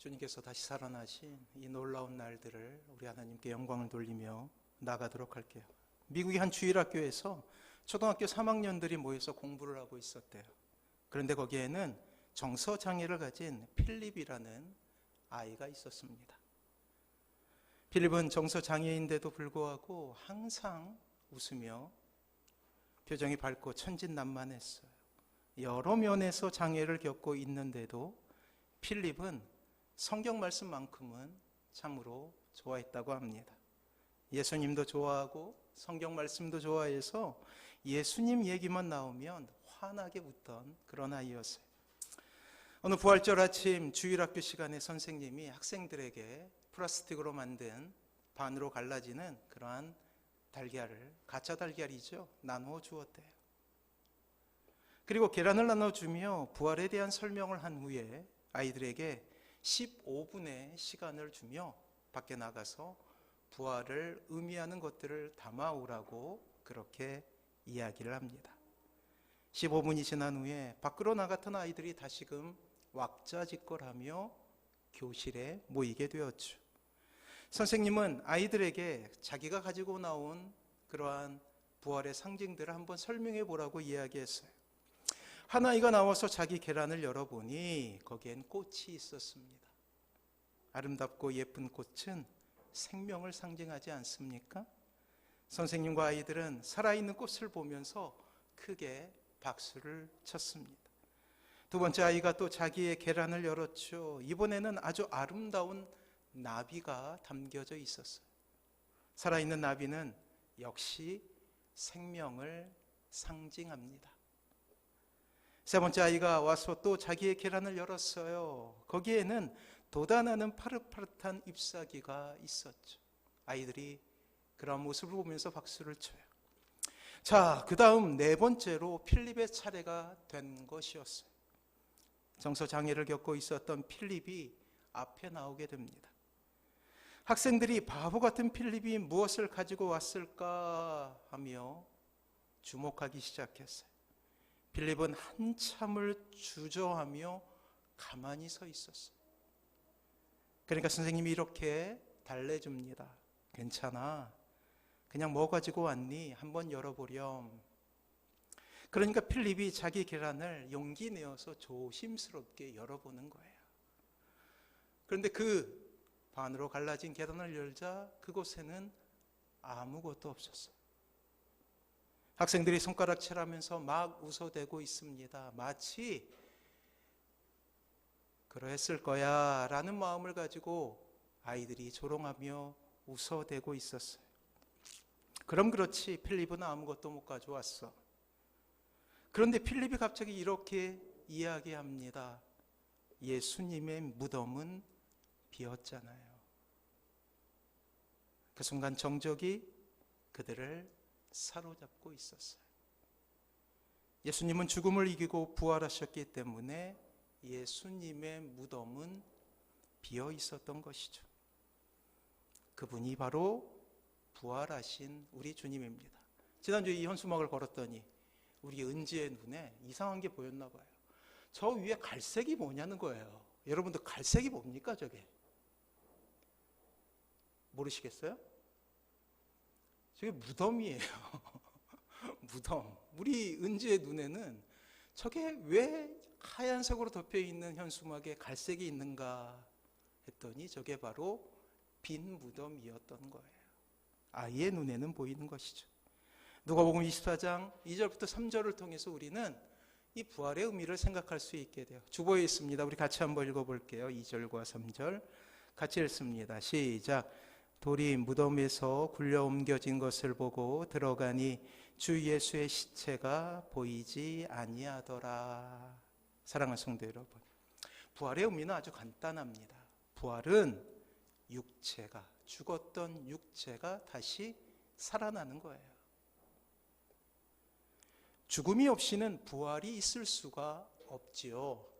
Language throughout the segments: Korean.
주님께서 다시 살아나신 이 놀라운 날들을 우리 하나님께 영광을 돌리며 나가도록 할게요. 미국의 한 주일학교에서 초등학교 3학년들이 모여서 공부를 하고 있었대요. 그런데 거기에는 정서장애를 가진 필립이라는 아이가 있었습니다. 필립은 정서장애인데도 불구하고 항상 웃으며 표정이 밝고 천진난만했어요. 여러 면에서 장애를 겪고 있는데도 필립은 성경 말씀만큼은 참으로 좋아했다고 합니다. 예수님도 좋아하고 성경 말씀도 좋아해서 예수님 얘기만 나오면 환하게 웃던 그런 아이였어요. 어느 부활절 아침 주일학교 시간에 선생님이 학생들에게 플라스틱으로 만든 반으로 갈라지는 그러한 달걀을, 가짜 달걀이죠, 나누어 주었대요. 그리고 계란을 나눠주며 부활에 대한 설명을 한 후에 아이들에게 15분의 시간을 주며 밖에 나가서 부활을 의미하는 것들을 담아오라고 그렇게 이야기를 합니다. 15분이 지난 후에 밖으로 나갔던 아이들이 다시금 왁자지껄하며 교실에 모이게 되었죠. 선생님은 아이들에게 자기가 가지고 나온 그러한 부활의 상징들을 한번 설명해 보라고 이야기했어요. 한 아이가 나와서 자기 계란을 열어보니 거기엔 꽃이 있었습니다. 아름답고 예쁜 꽃은 생명을 상징하지 않습니까? 선생님과 아이들은 살아있는 꽃을 보면서 크게 박수를 쳤습니다. 두 번째 아이가 또 자기의 계란을 열었죠. 이번에는 아주 아름다운 나비가 담겨져 있었어요. 살아있는 나비는 역시 생명을 상징합니다. 세 번째 아이가 와서 또 자기의 계란을 열었어요. 거기에는 돋아나는 파릇파릇한 잎사귀가 있었죠. 아이들이 그런 모습을 보면서 박수를 쳐요. 자, 그 다음 네 번째로 필립의 차례가 된 것이었어요. 정서장애를 겪고 있었던 필립이 앞에 나오게 됩니다. 학생들이 바보 같은 필립이 무엇을 가지고 왔을까 하며 주목하기 시작했어요. 필립은 한참을 주저하며 가만히 서 있었어요. 그러니까 선생님이 이렇게 달래줍니다. 괜찮아. 그냥 뭐 가지고 왔니? 한번 열어보렴. 그러니까 필립이 자기 계란을 용기 내어서 조심스럽게 열어보는 거예요. 그런데 그 반으로 갈라진 계란을 열자 그곳에는 아무것도 없었어요. 학생들이 손가락질하면서 막 웃어대고 있습니다. 마치 그러했을 거야 라는 마음을 가지고 아이들이 조롱하며 웃어대고 있었어요. 그럼 그렇지, 필립은 아무것도 못 가져왔어. 그런데 필립이 갑자기 이렇게 이야기합니다. 예수님의 무덤은 비었잖아요. 그 순간 정적이 그들을 사로잡고 있었어요. 예수님은 죽음을 이기고 부활하셨기 때문에 예수님의 무덤은 비어 있었던 것이죠. 그분이 바로 부활하신 우리 주님입니다. 지난주에 이 현수막을 걸었더니 우리 은지의 눈에 이상한 게 보였나 봐요. 저 위에 갈색이 뭐냐는 거예요. 여러분들 갈색이 뭡니까 저게? 모르시겠어요? 저게 무덤이에요. 무덤. 우리 은지의 눈에는 저게 왜 하얀색으로 덮여있는 현수막에 갈색이 있는가 했더니 저게 바로 빈 무덤이었던 거예요. 아이의 눈에는 보이는 것이죠. 누가복음 24장 2절부터 3절을 통해서 우리는 이 부활의 의미를 생각할 수 있게 돼요. 주보에 있습니다. 우리 같이 한번 읽어볼게요. 2절과 3절 같이 읽습니다. 시작. 돌이 무덤에서 굴려 옮겨진 것을 보고 들어가니 주 예수의 시체가 보이지 아니하더라. 사랑하는 성도 여러분, 부활의 의미는 아주 간단합니다. 부활은 육체가, 죽었던 육체가 다시 살아나는 거예요. 죽음이 없이는 부활이 있을 수가 없지요.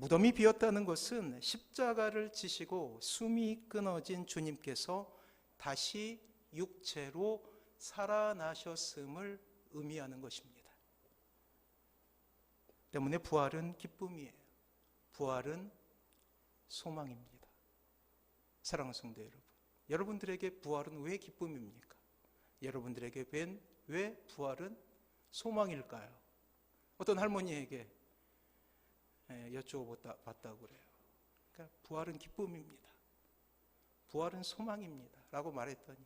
무덤이 비었다는 것은 십자가를 지시고 숨이 끊어진 주님께서 다시 육체로 살아나셨음을 의미하는 것입니다. 때문에 부활은 기쁨이에요. 부활은 소망입니다. 사랑하는 성도 여러분, 여러분들에게 부활은 왜 기쁨입니까? 여러분들에게 왜 부활은 소망일까요? 어떤 할머니에게 여쭤봤다고 그래요. 그러니까 부활은 기쁨입니다. 부활은 소망입니다. 라고 말했더니,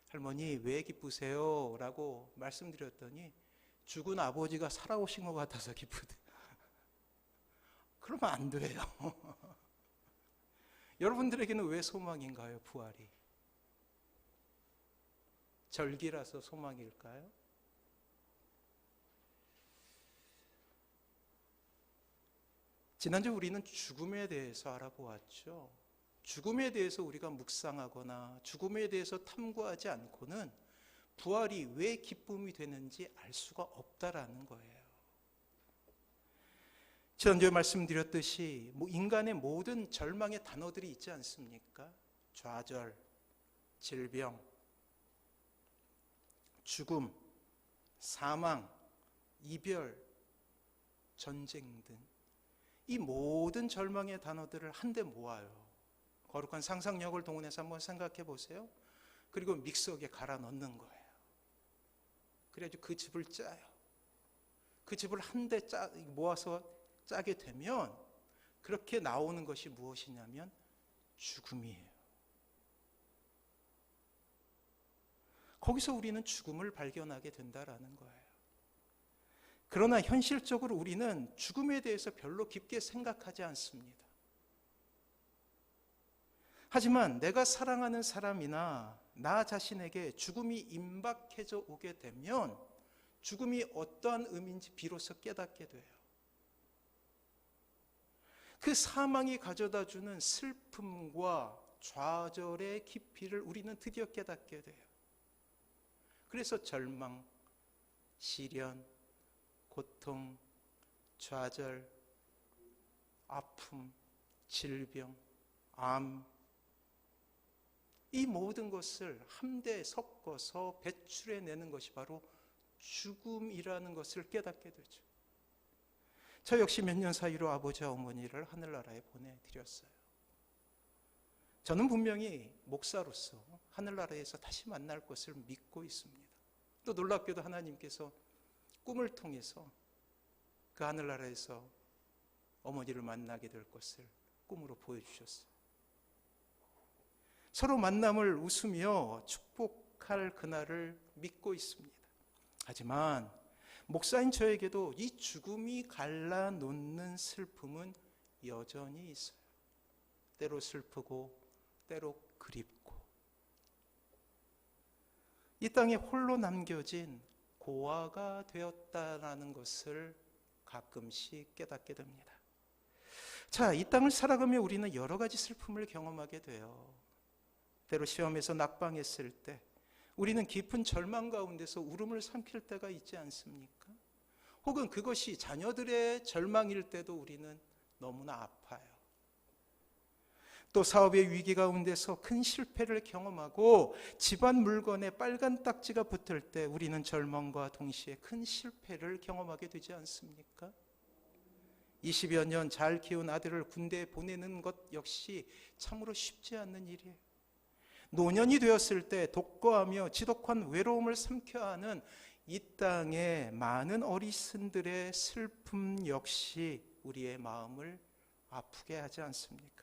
할머니 왜 기쁘세요? 라고 말씀드렸더니, 죽은 아버지가 살아오신 것 같아서 기쁘대. 그러면 안 돼요. 여러분들에게는 왜 소망인가요? 부활이. 절기라서 소망일까요? 지난주 우리는 죽음에 대해서 알아보았죠. 죽음에 대해서 우리가 묵상하거나 죽음에 대해서 탐구하지 않고는 부활이 왜 기쁨이 되는지 알 수가 없다라는 거예요. 지난주에 말씀드렸듯이 인간의 모든 절망의 단어들이 있지 않습니까? 좌절, 질병, 죽음, 사망, 이별, 전쟁 등 이 모든 절망의 단어들을 한데 모아요. 거룩한 상상력을 동원해서 한번 생각해 보세요. 그리고 믹서기에 갈아 넣는 거예요. 그래가지고 그 즙을 짜요. 그 즙을 한데 모아서 짜게 되면 그렇게 나오는 것이 무엇이냐면 죽음이에요. 거기서 우리는 죽음을 발견하게 된다라는 거예요. 그러나 현실적으로 우리는 죽음에 대해서 별로 깊게 생각하지 않습니다. 하지만 내가 사랑하는 사람이나 나 자신에게 죽음이 임박해져 오게 되면 죽음이 어떠한 의미인지 비로소 깨닫게 돼요. 그 사망이 가져다주는 슬픔과 좌절의 깊이를 우리는 드디어 깨닫게 돼요. 그래서 절망, 시련, 고통, 좌절, 아픔, 질병, 암, 이 모든 것을 한데 섞어서 배출해내는 것이 바로 죽음이라는 것을 깨닫게 되죠. 저 역시 몇 년 사이로 아버지와 어머니를 하늘나라에 보내드렸어요. 저는 분명히 목사로서 하늘나라에서 다시 만날 것을 믿고 있습니다. 또 놀랍게도 하나님께서 꿈을 통해서 그 하늘나라에서 어머니를 만나게 될 것을 꿈으로 보여주셨어요. 서로 만남을 웃으며 축복할 그날을 믿고 있습니다. 하지만 목사인 저에게도 이 죽음이 갈라놓는 슬픔은 여전히 있어요. 때로 슬프고 때로 그립고 이 땅에 홀로 남겨진 고아가 되었다라는 것을 가끔씩 깨닫게 됩니다. 자, 이 땅을 살아가며 우리는 여러 가지 슬픔을 경험하게 돼요. 때로 시험에서 낙방했을 때 우리는 깊은 절망 가운데서 울음을 삼킬 때가 있지 않습니까? 혹은 그것이 자녀들의 절망일 때도 우리는 너무나 아파요. 또 사업의 위기 가운데서 큰 실패를 경험하고 집안 물건에 빨간 딱지가 붙을 때 우리는 절망과 동시에 큰 실패를 경험하게 되지 않습니까? 20여 년 잘 키운 아들을 군대에 보내는 것 역시 참으로 쉽지 않는 일이에요. 노년이 되었을 때 독거하며 지독한 외로움을 삼켜야 하는 이 땅의 많은 어르신들의 슬픔 역시 우리의 마음을 아프게 하지 않습니까?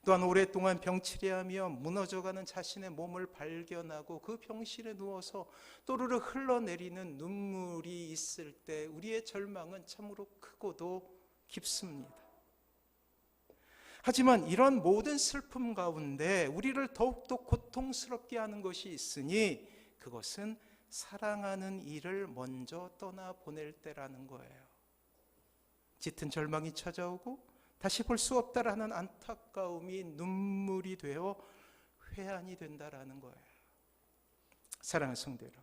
또한 오랫동안 병치레하며 무너져가는 자신의 몸을 발견하고 그 병실에 누워서 또르르 흘러내리는 눈물이 있을 때 우리의 절망은 참으로 크고도 깊습니다. 하지만 이런 모든 슬픔 가운데 우리를 더욱더 고통스럽게 하는 것이 있으니 그것은 사랑하는 이를 먼저 떠나보낼 때라는 거예요. 짙은 절망이 찾아오고 다시 볼 수 없다라는 안타까움이 눈물이 되어 회한이 된다라는 거예요. 사랑하는 성도 여러분,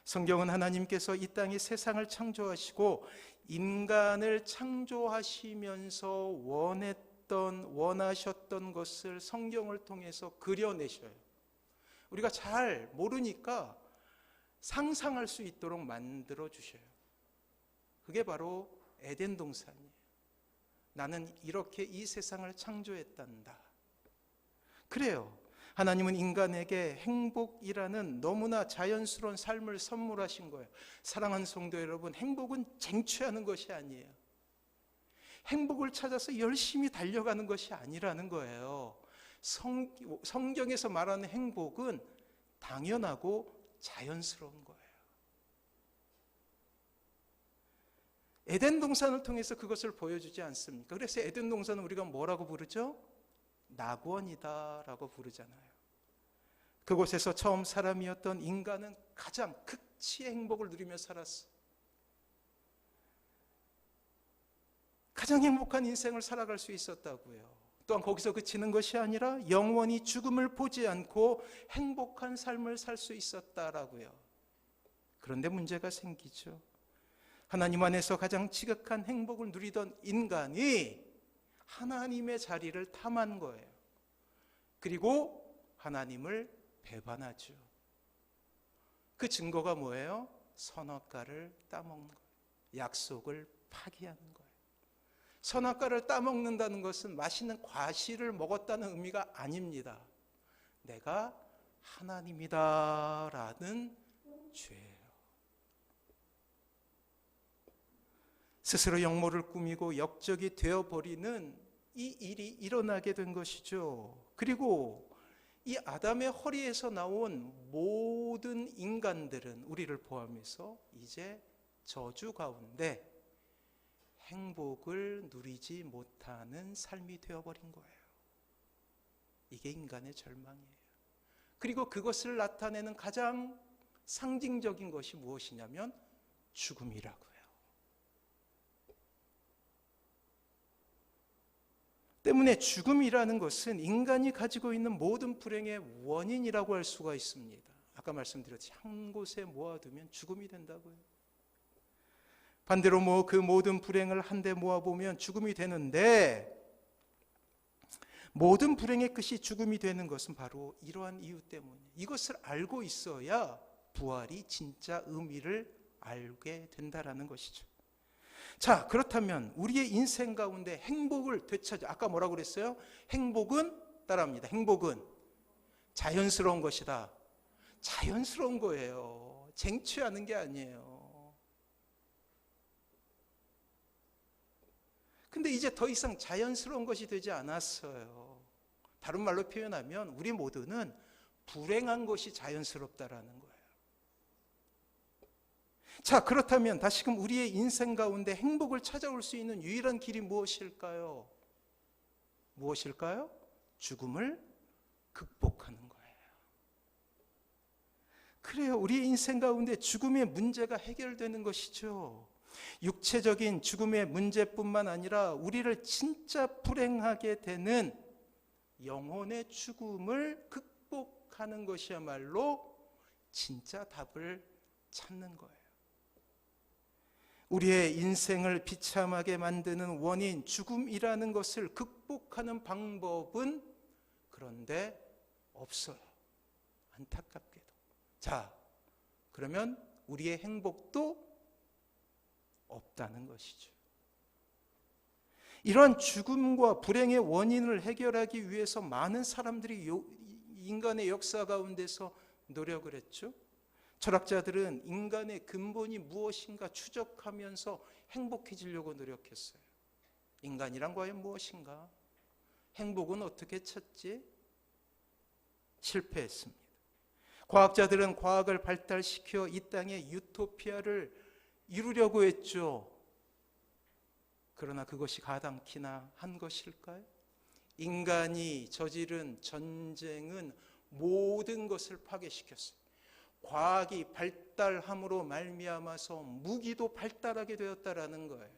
성경은 하나님께서 이 땅에 세상을 창조하시고 인간을 창조하시면서 원하셨던 것을 성경을 통해서 그려내셔요. 우리가 잘 모르니까 상상할 수 있도록 만들어 주셔요. 그게 바로 에덴 동산이에요. 나는 이렇게 이 세상을 창조했단다. 그래요. 하나님은 인간에게 행복이라는 너무나 자연스러운 삶을 선물하신 거예요. 사랑하는 성도 여러분, 행복은 쟁취하는 것이 아니에요. 행복을 찾아서 열심히 달려가는 것이 아니라는 거예요. 성경에서 말하는 행복은 당연하고 자연스러운 거예요. 에덴 동산을 통해서 그것을 보여주지 않습니까? 그래서 에덴 동산은 우리가 뭐라고 부르죠? 낙원이다라고 부르잖아요. 그곳에서 처음 사람이었던 인간은 가장 극치의 행복을 누리며 살았어. 가장 행복한 인생을 살아갈 수 있었다고요. 또한 거기서 그치는 것이 아니라 영원히 죽음을 보지 않고 행복한 삶을 살 수 있었다라고요. 그런데 문제가 생기죠. 하나님 안에서 가장 지극한 행복을 누리던 인간이 하나님의 자리를 탐한 거예요. 그리고 하나님을 배반하죠. 그 증거가 뭐예요? 선악과를 따먹는 거예요. 약속을 파기하는 거예요. 선악과를 따먹는다는 것은 맛있는 과실을 먹었다는 의미가 아닙니다. 내가 하나님이다라는 죄예요. 스스로 역모를 꾸미고 역적이 되어버리는 이 일이 일어나게 된 것이죠. 그리고 이 아담의 허리에서 나온 모든 인간들은 우리를 포함해서 이제 저주 가운데 행복을 누리지 못하는 삶이 되어버린 거예요. 이게 인간의 절망이에요. 그리고 그것을 나타내는 가장 상징적인 것이 무엇이냐면 죽음이라고요. 때문에 죽음이라는 것은 인간이 가지고 있는 모든 불행의 원인이라고 할 수가 있습니다. 아까 말씀드렸지, 한 곳에 모아두면 죽음이 된다고요. 반대로 그 모든 불행을 한데 모아보면 죽음이 되는데, 모든 불행의 끝이 죽음이 되는 것은 바로 이러한 이유 때문이에요. 이것을 알고 있어야 부활이 진짜 의미를 알게 된다라는 것이죠. 자, 그렇다면 우리의 인생 가운데 행복을 되찾아, 아까 뭐라고 그랬어요? 행복은, 따라합니다. 행복은 자연스러운 것이다. 자연스러운 거예요. 쟁취하는 게 아니에요. 근데 이제 더 이상 자연스러운 것이 되지 않았어요. 다른 말로 표현하면 우리 모두는 불행한 것이 자연스럽다라는 거예요. 자, 그렇다면 다시금 우리의 인생 가운데 행복을 찾아올 수 있는 유일한 길이 무엇일까요? 무엇일까요? 죽음을 극복하는 거예요. 그래요. 우리의 인생 가운데 죽음의 문제가 해결되는 것이죠. 육체적인 죽음의 문제뿐만 아니라 우리를 진짜 불행하게 되는 영혼의 죽음을 극복하는 것이야말로 진짜 답을 찾는 거예요. 우리의 인생을 비참하게 만드는 원인, 죽음이라는 것을 극복하는 방법은 그런데 없어요. 안타깝게도. 자, 그러면 우리의 행복도 없다는 것이죠. 이러한 죽음과 불행의 원인을 해결하기 위해서 많은 사람들이 인간의 역사 가운데서 노력을 했죠. 철학자들은 인간의 근본이 무엇인가 추적하면서 행복해지려고 노력했어요. 인간이란 과연 무엇인가? 행복은 어떻게 찾지? 실패했습니다. 과학자들은 과학을 발달시켜 이 땅의 유토피아를 이루려고 했죠. 그러나 그것이 가당키나 한 것일까요? 인간이 저지른 전쟁은 모든 것을 파괴시켰어요. 과학이 발달함으로 말미암아서 무기도 발달하게 되었다라는 거예요.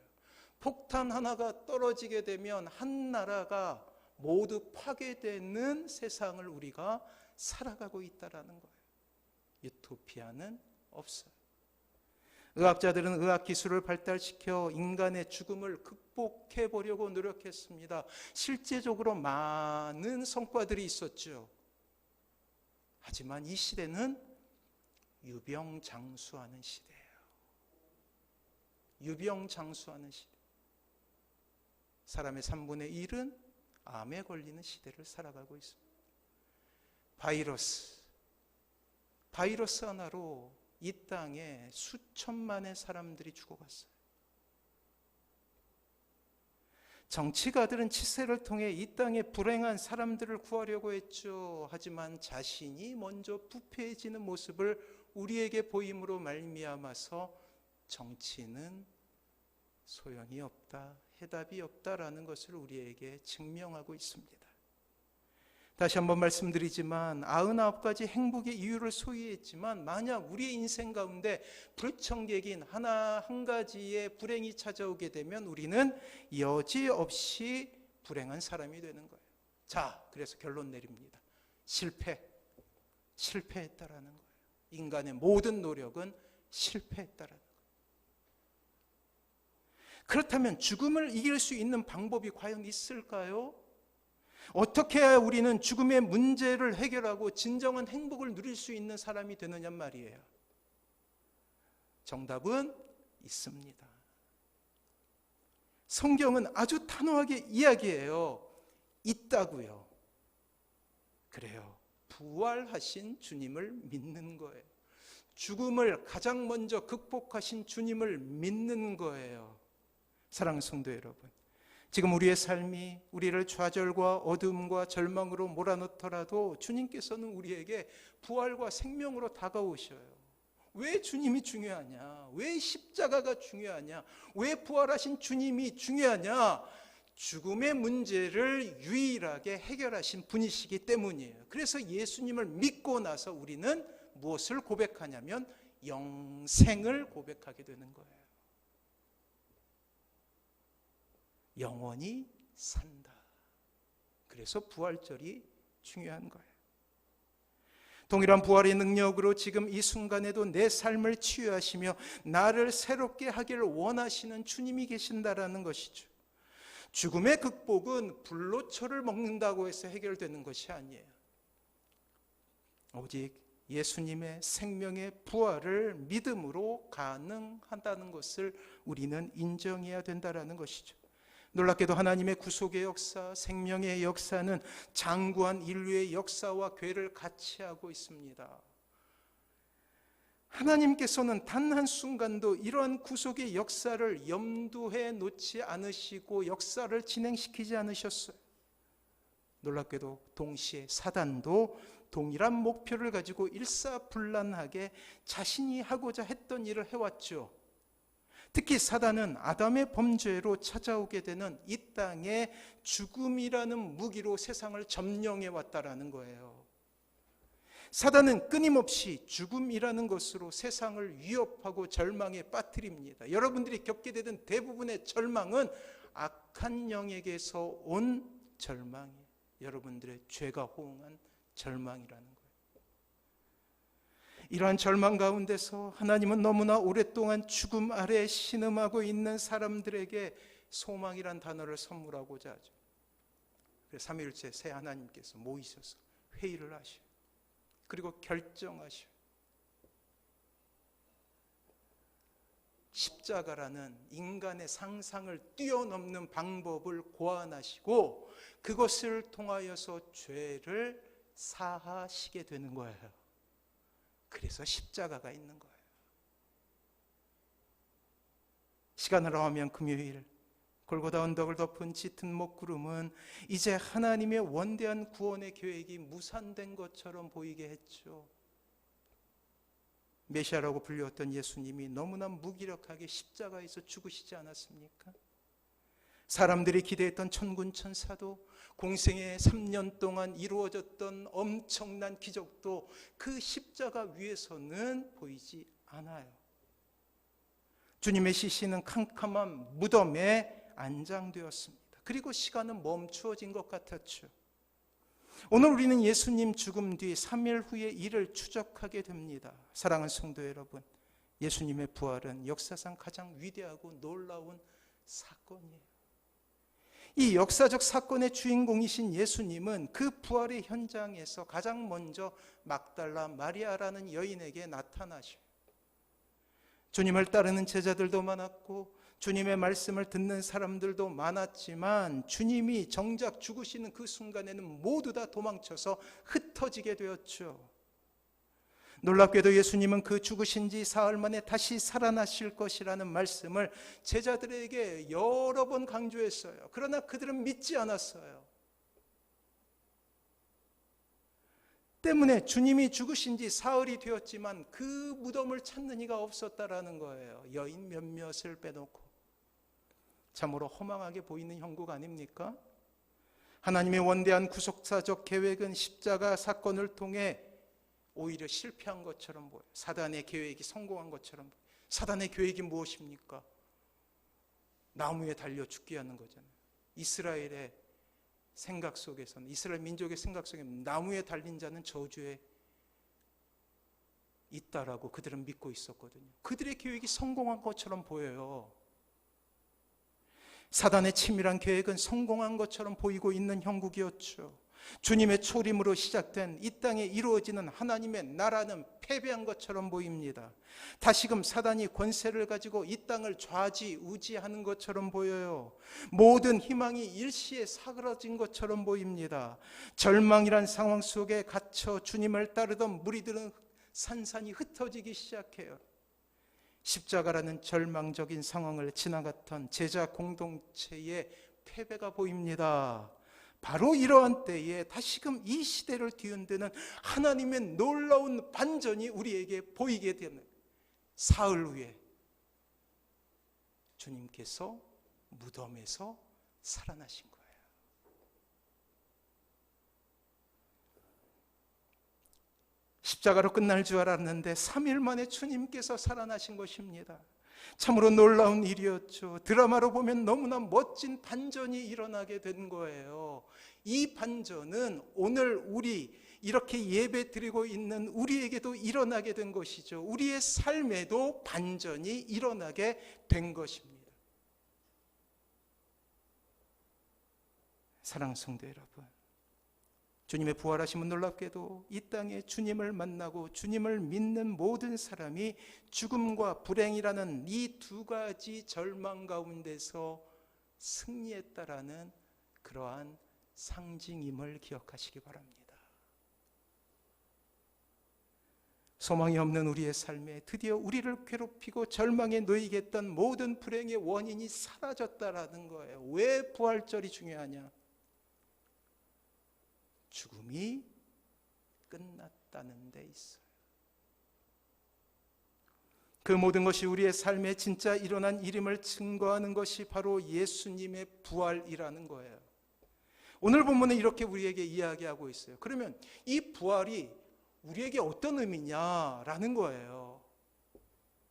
폭탄 하나가 떨어지게 되면 한 나라가 모두 파괴되는 세상을 우리가 살아가고 있다라는 거예요. 유토피아는 없어요. 의학자들은 의학 기술을 발달시켜 인간의 죽음을 극복해 보려고 노력했습니다. 실제적으로 많은 성과들이 있었죠. 하지만 이 시대는 유병장수하는 시대예요. 유병장수하는 시대. 사람의 3분의 1은 암에 걸리는 시대를 살아가고 있습니다. 바이러스 하나로 이 땅에 수천만의 사람들이 죽어갔어요. 정치가들은 치세를 통해 이 땅에 불행한 사람들을 구하려고 했죠. 하지만 자신이 먼저 부패해지는 모습을 우리에게 보임으로 말미암아서 정치는 소용이 없다, 해답이 없다라는 것을 우리에게 증명하고 있습니다. 다시 한번 말씀드리지만 99가지 행복의 이유를 소유했지만 만약 우리의 인생 가운데 불청객인 한 가지의 불행이 찾아오게 되면 우리는 여지없이 불행한 사람이 되는 거예요. 자, 그래서 결론 내립니다. 실패했다라는 거예요. 인간의 모든 노력은 실패했다라는 거예요. 그렇다면 죽음을 이길 수 있는 방법이 과연 있을까요? 어떻게 해야 우리는 죽음의 문제를 해결하고 진정한 행복을 누릴 수 있는 사람이 되느냐 말이에요. 정답은 있습니다. 성경은 아주 단호하게 이야기해요. 있다고요. 그래요. 부활하신 주님을 믿는 거예요. 죽음을 가장 먼저 극복하신 주님을 믿는 거예요. 사랑하는 성도 여러분, 지금 우리의 삶이 우리를 좌절과 어둠과 절망으로 몰아넣더라도 주님께서는 우리에게 부활과 생명으로 다가오셔요. 왜 주님이 중요하냐? 왜 십자가가 중요하냐? 왜 부활하신 주님이 중요하냐? 죽음의 문제를 유일하게 해결하신 분이시기 때문이에요. 그래서 예수님을 믿고 나서 우리는 무엇을 고백하냐면 영생을 고백하게 되는 거예요. 영원히 산다. 그래서 부활절이 중요한 거예요. 동일한 부활의 능력으로 지금 이 순간에도 내 삶을 치유하시며 나를 새롭게 하기를 원하시는 주님이 계신다라는 것이죠. 죽음의 극복은 불로초를 먹는다고 해서 해결되는 것이 아니에요. 오직 예수님의 생명의 부활을 믿음으로 가능하다는 것을 우리는 인정해야 된다라는 것이죠. 놀랍게도 하나님의 구속의 역사, 생명의 역사는 장구한 인류의 역사와 궤를 같이 하고 있습니다. 하나님께서는 단 한순간도 이러한 구속의 역사를 염두에 놓지 않으시고 역사를 진행시키지 않으셨어요. 놀랍게도 동시에 사단도 동일한 목표를 가지고 일사불란하게 자신이 하고자 했던 일을 해왔죠. 특히 사단은 아담의 범죄로 찾아오게 되는 이 땅에 죽음이라는 무기로 세상을 점령해 왔다라는 거예요. 사단은 끊임없이 죽음이라는 것으로 세상을 위협하고 절망에 빠뜨립니다. 여러분들이 겪게 되는 대부분의 절망은 악한 영에게서 온 절망이에요. 여러분들의 죄가 호응한 절망이라는 거예요. 이러한 절망 가운데서 하나님은 너무나 오랫동안 죽음 아래 신음하고 있는 사람들에게 소망이란 단어를 선물하고자 하죠. 그래서 삼위일체 새 하나님께서 모이셔서 회의를 하셔요. 그리고 결정하셔요. 십자가라는 인간의 상상을 뛰어넘는 방법을 고안하시고 그것을 통하여서 죄를 사하시게 되는 거예요. 그래서 십자가가 있는 거예요. 시간으로 하면 금요일 골고다 언덕을 덮은 짙은 먹구름은 이제 하나님의 원대한 구원의 계획이 무산된 것처럼 보이게 했죠. 메시아라고 불렸던 예수님이 너무나 무기력하게 십자가에서 죽으시지 않았습니까? 사람들이 기대했던 천군 천사도 공생의 3년 동안 이루어졌던 엄청난 기적도 그 십자가 위에서는 보이지 않아요. 주님의 시신은 캄캄한 무덤에 안장되었습니다. 그리고 시간은 멈추어진 것 같았죠. 오늘 우리는 예수님 죽음 뒤 3일 후의 일을 추적하게 됩니다. 사랑하는 성도 여러분, 예수님의 부활은 역사상 가장 위대하고 놀라운 사건이에요. 이 역사적 사건의 주인공이신 예수님은 그 부활의 현장에서 가장 먼저 막달라 마리아라는 여인에게 나타나셔요. 주님을 따르는 제자들도 많았고 주님의 말씀을 듣는 사람들도 많았지만 주님이 정작 죽으시는 그 순간에는 모두 다 도망쳐서 흩어지게 되었죠. 놀랍게도 예수님은 그 죽으신 지 사흘 만에 다시 살아나실 것이라는 말씀을 제자들에게 여러 번 강조했어요. 그러나 그들은 믿지 않았어요. 때문에 주님이 죽으신 지 사흘이 되었지만 그 무덤을 찾는 이가 없었다라는 거예요. 여인 몇몇을 빼놓고. 참으로 허망하게 보이는 형국 아닙니까? 하나님의 원대한 구속사적 계획은 십자가 사건을 통해 오히려 실패한 것처럼 보여요. 사단의 계획이 성공한 것처럼 보여요. 사단의 계획이 무엇입니까? 나무에 달려 죽게 하는 거잖아요. 이스라엘의 생각 속에서는, 이스라엘 민족의 생각 속에는 나무에 달린 자는 저주에 있다라고 그들은 믿고 있었거든요. 그들의 계획이 성공한 것처럼 보여요. 사단의 치밀한 계획은 성공한 것처럼 보이고 있는 형국이었죠. 주님의 초림으로 시작된 이 땅에 이루어지는 하나님의 나라는 패배한 것처럼 보입니다. 다시금 사단이 권세를 가지고 이 땅을 좌지우지하는 것처럼 보여요. 모든 희망이 일시에 사그라진 것처럼 보입니다. 절망이란 상황 속에 갇혀 주님을 따르던 무리들은 산산이 흩어지기 시작해요. 십자가라는 절망적인 상황을 지나갔던 제자 공동체의 패배가 보입니다. 바로 이러한 때에 다시금 이 시대를 뒤흔드는 하나님의 놀라운 반전이 우리에게 보이게 되는 사흘 후에 주님께서 무덤에서 살아나신 거예요. 십자가로 끝날 줄 알았는데 3일 만에 주님께서 살아나신 것입니다. 참으로 놀라운 일이었죠. 드라마로 보면 너무나 멋진 반전이 일어나게 된 거예요. 이 반전은 오늘 우리 이렇게 예배 드리고 있는 우리에게도 일어나게 된 것이죠. 우리의 삶에도 반전이 일어나게 된 것입니다. 사랑하는 성도 여러분, 주님의 부활하심은 놀랍게도 이 땅에 주님을 만나고 주님을 믿는 모든 사람이 죽음과 불행이라는 이 두 가지 절망 가운데서 승리했다라는 그러한 상징임을 기억하시기 바랍니다. 소망이 없는 우리의 삶에 드디어 우리를 괴롭히고 절망에 놓이게 했던 모든 불행의 원인이 사라졌다라는 거예요. 왜 부활절이 중요하냐? 죽음이 끝났다는 데 있어요. 그 모든 것이 우리의 삶에 진짜 일어난 일임을 증거하는 것이 바로 예수님의 부활이라는 거예요. 오늘 본문은 이렇게 우리에게 이야기하고 있어요. 그러면 이 부활이 우리에게 어떤 의미냐라는 거예요.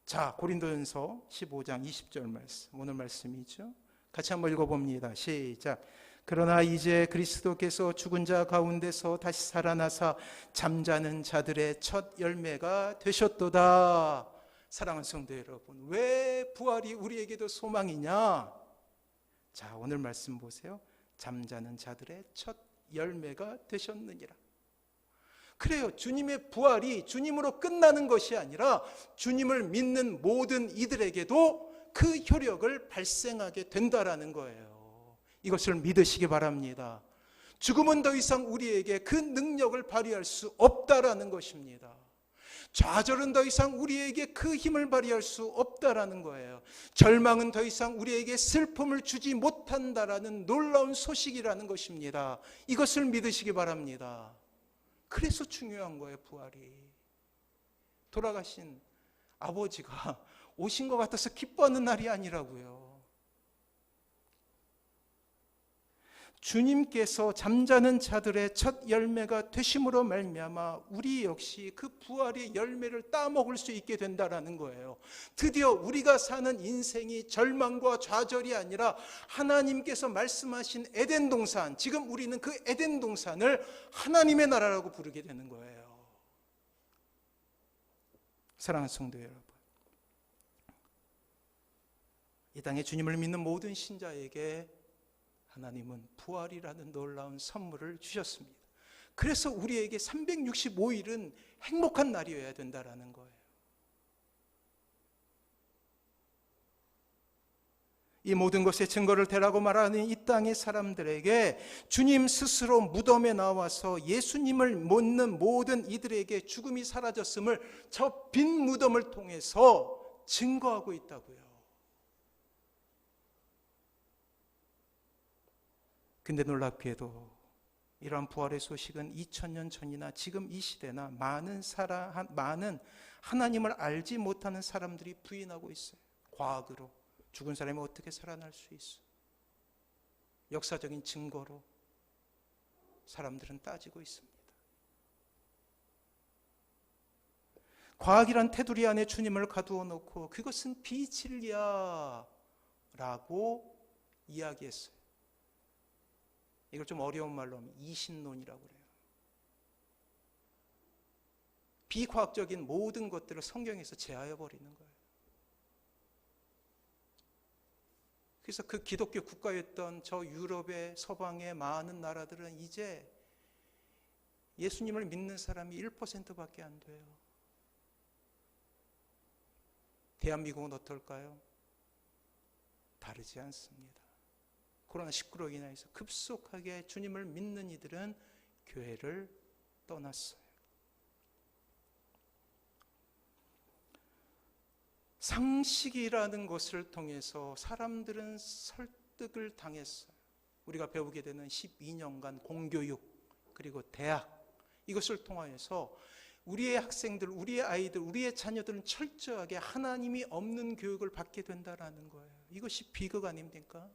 자, 고린도전서 15장 20절 말씀, 오늘 말씀이죠. 같이 한번 읽어봅니다. 시작. 그러나 이제 그리스도께서 죽은 자 가운데서 다시 살아나사 잠자는 자들의 첫 열매가 되셨도다. 사랑하는 성도 여러분, 왜 부활이 우리에게도 소망이냐? 자, 오늘 말씀 보세요. 잠자는 자들의 첫 열매가 되셨느니라. 그래요. 주님의 부활이 주님으로 끝나는 것이 아니라 주님을 믿는 모든 이들에게도 그 효력을 발생하게 된다라는 거예요. 이것을 믿으시기 바랍니다. 죽음은 더 이상 우리에게 그 능력을 발휘할 수 없다라는 것입니다. 좌절은 더 이상 우리에게 그 힘을 발휘할 수 없다라는 거예요. 절망은 더 이상 우리에게 슬픔을 주지 못한다라는 놀라운 소식이라는 것입니다. 이것을 믿으시기 바랍니다. 그래서 중요한 거예요, 부활이. 돌아가신 아버지가 오신 것 같아서 기뻐하는 날이 아니라고요. 주님께서 잠자는 자들의 첫 열매가 되심으로 말미암아 우리 역시 그 부활의 열매를 따먹을 수 있게 된다라는 거예요. 드디어 우리가 사는 인생이 절망과 좌절이 아니라 하나님께서 말씀하신 에덴 동산, 지금 우리는 그 에덴 동산을 하나님의 나라라고 부르게 되는 거예요. 사랑하는 성도 여러분, 이 땅에 주님을 믿는 모든 신자에게 하나님은 부활이라는 놀라운 선물을 주셨습니다. 그래서 우리에게 365일은 행복한 날이어야 된다라는 거예요. 이 모든 것의 증거를 대라고 말하는 이 땅의 사람들에게 주님 스스로 무덤에 나와서 예수님을 묻는 모든 이들에게 죽음이 사라졌음을 저 빈 무덤을 통해서 증거하고 있다고요. 근데 놀랍게도 이러한 부활의 소식은 2000년 전이나 지금 이 시대나 많은 하나님을 알지 못하는 사람들이 부인하고 있어요. 과학으로 죽은 사람이 어떻게 살아날 수 있어? 역사적인 증거로 사람들은 따지고 있습니다. 과학이란 테두리 안에 주님을 가두어 놓고 그것은 비진리야 라고 이야기했어요. 이걸 좀 어려운 말로 하면 이신론이라고 그래요. 비과학적인 모든 것들을 성경에서 제하여 버리는 거예요. 그래서 그 기독교 국가였던 저 유럽의 서방의 많은 나라들은 이제 예수님을 믿는 사람이 1%밖에 안 돼요. 대한민국은 어떨까요? 다르지 않습니다. 코로나19로 인해서 급속하게 주님을 믿는 이들은 교회를 떠났어요. 상식이라는 것을 통해서 사람들은 설득을 당했어요. 우리가 배우게 되는 12년간 공교육 그리고 대학 이것을 통하여서 우리의 학생들, 우리의 아이들, 우리의 자녀들은 철저하게 하나님이 없는 교육을 받게 된다는 거예요. 이것이 비극 아닙니까?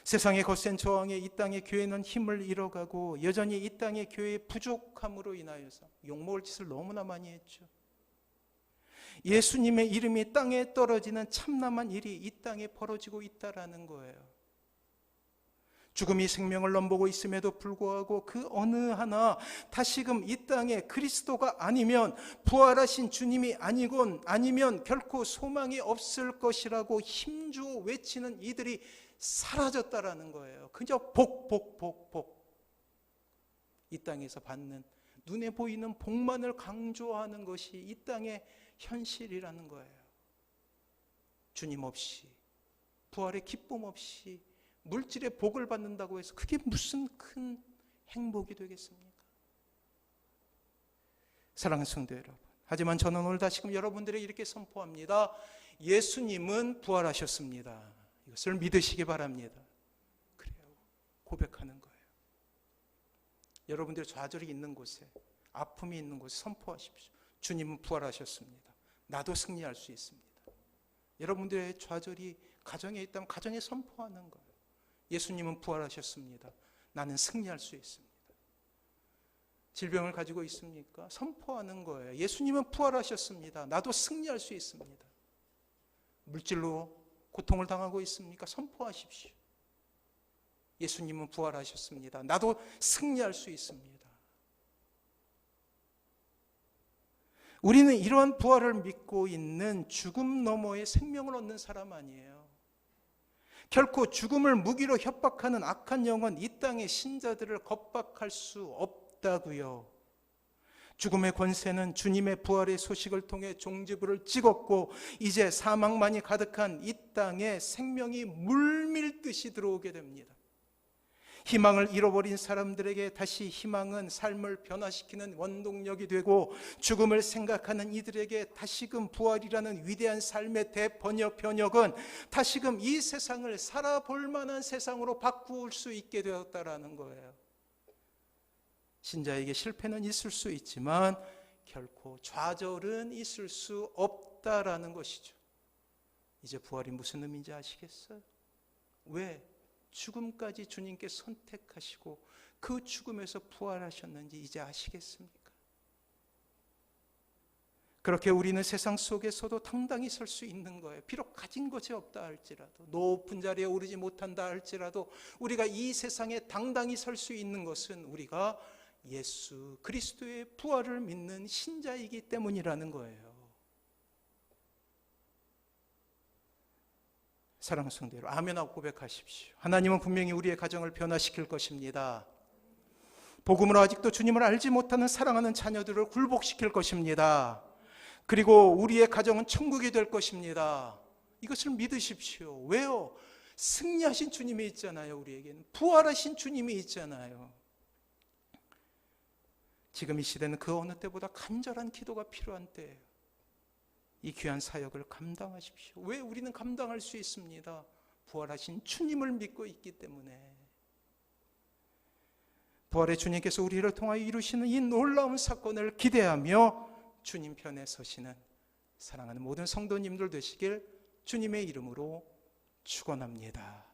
세상의 거센 저항에 이 땅의 교회는 힘을 잃어가고 여전히 이 땅의 교회의 부족함으로 인하여서 욕먹을 짓을 너무나 많이 했죠. 예수님의 이름이 땅에 떨어지는 참남한 일이 이 땅에 벌어지고 있다라는 거예요. 죽음이 생명을 넘보고 있음에도 불구하고 그 어느 하나 다시금 이 땅에 그리스도가 아니면 부활하신 주님이 아니면 결코 소망이 없을 것이라고 힘주어 외치는 이들이 사라졌다라는 거예요. 그저 복. 이 땅에서 받는 눈에 보이는 복만을 강조하는 것이 이 땅의 현실이라는 거예요. 주님 없이, 부활의 기쁨 없이 물질의 복을 받는다고 해서 그게 무슨 큰 행복이 되겠습니까? 사랑하는 성도 여러분, 하지만 저는 오늘 다시금 여러분들에게 이렇게 선포합니다. 예수님은 부활하셨습니다. 이것을 믿으시기 바랍니다. 그래요. 고백하는 거예요. 여러분들의 좌절이 있는 곳에, 아픔이 있는 곳에 선포하십시오. 주님은 부활하셨습니다. 나도 승리할 수 있습니다. 여러분들의 좌절이 가정에 있다면 가정에 선포하는 거예요. 예수님은 부활하셨습니다. 나는 승리할 수 있습니다. 질병을 가지고 있습니까? 선포하는 거예요. 예수님은 부활하셨습니다. 나도 승리할 수 있습니다. 물질로 고통을 당하고 있습니까? 선포하십시오. 예수님은 부활하셨습니다. 나도 승리할 수 있습니다. 우리는 이러한 부활을 믿고 있는 죽음 너머의 생명을 얻는 사람 아니에요. 결코 죽음을 무기로 협박하는 악한 영은 이 땅의 신자들을 겁박할 수 없다고요. 죽음의 권세는 주님의 부활의 소식을 통해 종지부를 찍었고 이제 사망만이 가득한 이 땅에 생명이 물밀듯이 들어오게 됩니다. 희망을 잃어버린 사람들에게 다시 희망은 삶을 변화시키는 원동력이 되고 죽음을 생각하는 이들에게 다시금 부활이라는 위대한 삶의 대번역은 다시금 이 세상을 살아볼 만한 세상으로 바꿀 수 있게 되었다라는 거예요. 신자에게 실패는 있을 수 있지만 결코 좌절은 있을 수 없다라는 것이죠. 이제 부활이 무슨 의미인지 아시겠어요? 왜? 죽음까지 주님께 선택하시고 그 죽음에서 부활하셨는지 이제 아시겠습니까? 그렇게 우리는 세상 속에서도 당당히 설 수 있는 거예요. 비록 가진 것이 없다 할지라도, 높은 자리에 오르지 못한다 할지라도 우리가 이 세상에 당당히 설 수 있는 것은 우리가 예수 그리스도의 부활을 믿는 신자이기 때문이라는 거예요. 사랑하는 성도 여러분, 아멘하고 고백하십시오. 하나님은 분명히 우리의 가정을 변화시킬 것입니다. 복음으로 아직도 주님을 알지 못하는 사랑하는 자녀들을 굴복시킬 것입니다. 그리고 우리의 가정은 천국이 될 것입니다. 이것을 믿으십시오. 왜요? 승리하신 주님이 있잖아요. 우리에게는 부활하신 주님이 있잖아요. 지금 이 시대는 그 어느 때보다 간절한 기도가 필요한 때예요. 이 귀한 사역을 감당하십시오. 왜 우리는 감당할 수 있습니다? 부활하신 주님을 믿고 있기 때문에. 부활의 주님께서 우리를 통하여 이루시는 이 놀라운 사건을 기대하며 주님 편에 서시는 사랑하는 모든 성도님들 되시길 주님의 이름으로 축원합니다.